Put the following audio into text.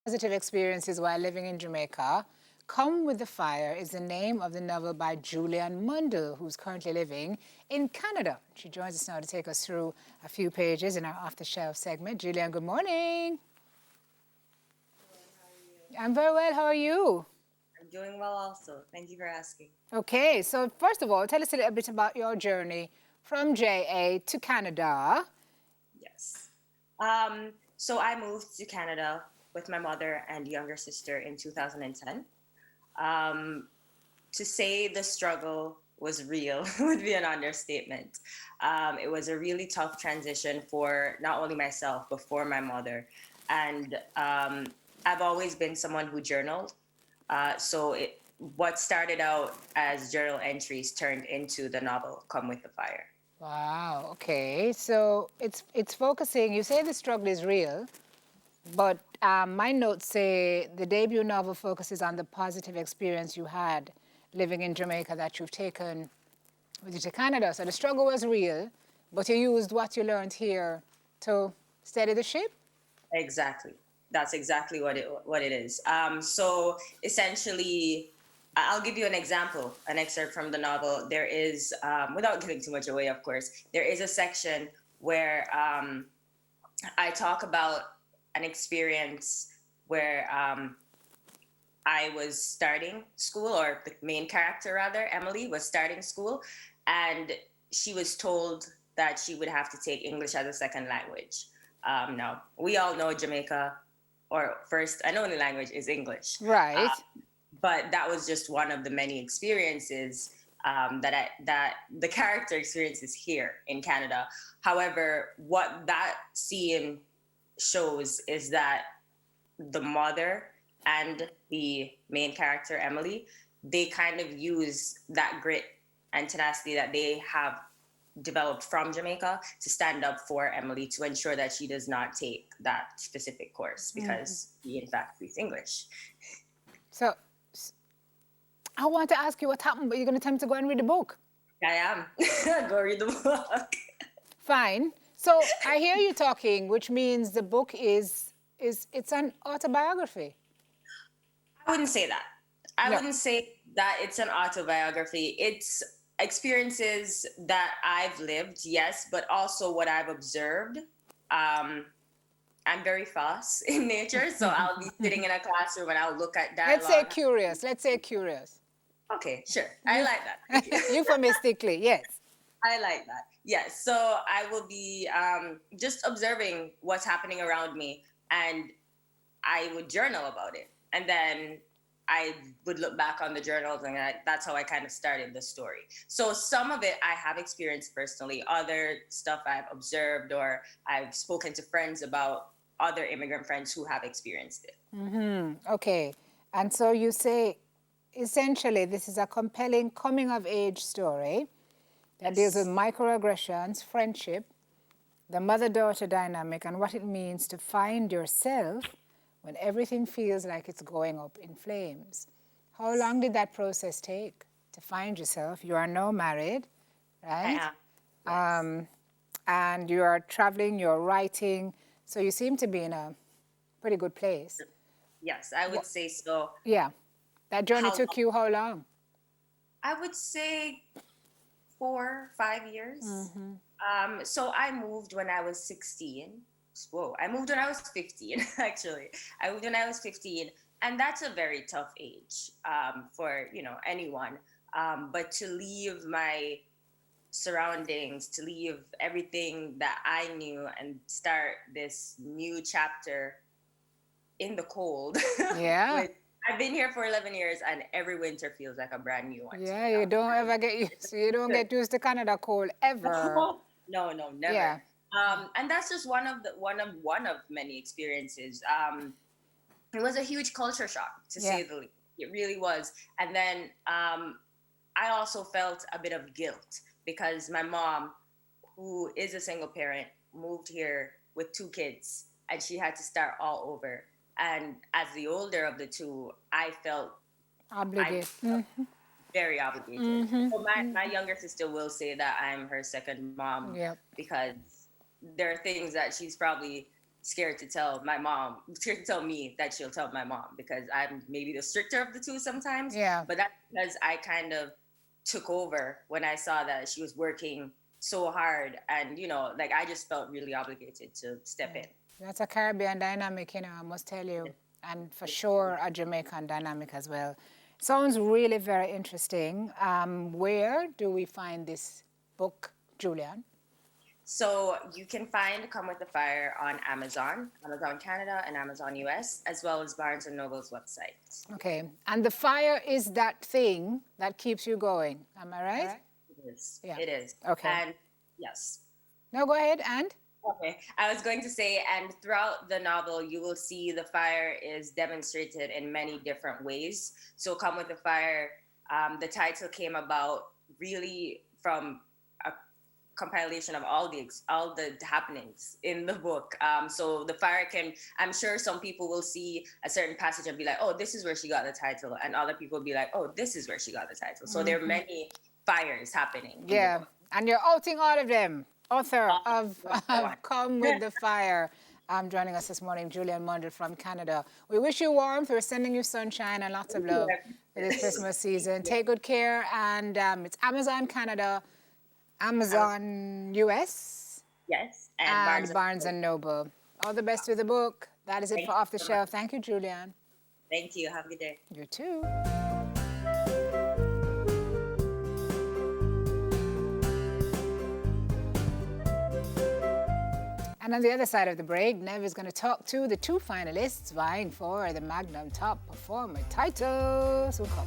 Positive experiences while living in Jamaica. Come with the Fire is the name of the novel by Julian Mundell, who's currently living in Canada. She joins us now to take us through a few pages in our Off the Shelf segment. Julian, good morning. I'm very well. How are you? I'm doing well also. Thank you for asking. Okay, so first of all, tell us a little bit about your journey from JA to Canada. Yes. So I moved to Canada with my mother and younger sister in 2010. Um, to say the struggle was real would be an understatement. It was a really tough transition for not only myself, but for my mother. And I've always been someone who journaled. What started out as journal entries turned into the novel Come with the Fire. Wow, okay. So it's focusing, you say the struggle is real, but my notes say the debut novel focuses on the positive experience you had living in Jamaica that you've taken with you to Canada. So the struggle was real, but you used what you learned here to steady the ship? Exactly. That's exactly what it is. So essentially, I'll give you an example, an excerpt from the novel. There is, without giving too much away, of course, there is a section where I talk about an experience where I was starting school, or the main character rather, Emily, was starting school, and she was told that she would have to take English as a second language. Now, we all know Jamaica, or first and only language is English. Uh, Right. but that was just one of the many experiences that the character experiences here in Canada. However, what that scene shows is that the mother and the main character Emily, they kind of use that grit and tenacity that they have developed from Jamaica to stand up for Emily to ensure that she does not take that specific course because he in fact speaks English. So I want to ask you what happened, but you're going to tell me to go and read the book. I am. Go read the book. Fine. So I hear you talking, which means the book is it's an autobiography. I wouldn't say that. I No. wouldn't say that it's an autobiography. It's experiences that I've lived, yes, but also what I've observed. Um, I'm very fast in nature, so I'll be sitting in a classroom and I'll look at Let's say dialogue. curious. Let's say curious. Okay, sure. I You, like that. Thank you. euphemistically, yes. I like that. Yes. So I will be just observing what's happening around me, and I would journal about it. And then I would look back on the journals, and that's how I kind of started the story. So some of it I have experienced personally, other stuff I've observed or I've spoken to friends about, other immigrant friends who have experienced it. Okay. And so you say, essentially, this is a compelling coming of age story that deals with Yes. microaggressions, friendship, the mother daughter dynamic, and what it means to find yourself when everything feels like it's going up in flames. How long did that process take to find yourself? You are now married, I right? am. Yes. Um, and you are traveling, you're writing, so you seem to be in a pretty good place. Yes, I would say so. Yeah. That journey How took long? you how long? I would say 4, 5 years. So I moved when I was 16. Whoa, I moved when I was 15, actually. I moved when I was 15. And that's a very tough age for, anyone. But to leave my surroundings, to leave everything that I knew and start this new chapter in the cold, Yeah. which I've been here for 11 years and every winter feels like a brand new one to Yeah, me you now. don't ever get used you don't get used to Canada cold ever. No, no, never. Yeah. And that's just one of many experiences. It was a huge culture shock, to Yeah. say the least. It really was. And then I also felt a bit of guilt because my mom, who is a single parent, moved here with 2 kids, and she had to start all over. And as the older of the two, I Obligate. felt very obligated. So my younger sister will say that I'm her second mom Yep. because there are things that she's probably scared to tell my mom, scared to tell me that she'll tell my mom because I'm maybe the stricter of the two sometimes. Yeah. But that's because I kind of took over when I saw that she was working so hard, and like I just felt really obligated to step in. That's a Caribbean dynamic, I must tell you. And for sure, a Jamaican dynamic as well. Sounds really very interesting. Where do we find this book, Julian? So you can find Come with the Fire on Amazon, Amazon Canada, and Amazon US, as well as Barnes and Noble's website. Okay. And the fire is that thing that keeps you going. Am I right? It is. Yeah. It is. Okay. And yes. No, go ahead. And? Okay. I was going to say, and throughout the novel, you will see the fire is demonstrated in many different ways. So Come with the Fire, the title came about really from a compilation of all the happenings in the book. So the fire can, I'm sure some people will see a certain passage and be like, oh, this is where she got the title, and other people will be like, oh, this is where she got the title. So there are many fires happening. Yeah, and you're outing all of them. Author of Come with the Fire. Joining us this morning, Julian Mundell from Canada. We wish you warmth. We're sending you sunshine and lots of love for this Christmas season. Take good care, and it's Amazon Canada, Amazon US, Yes, and Barnes and Noble. All the best with the book. That is it for Off the Shelf. Thank you, Julian. Thank you. Have a good day. You too. And on the other side of the break, Nev is going to talk to the two finalists vying for the Magnum Top Performer title. So come.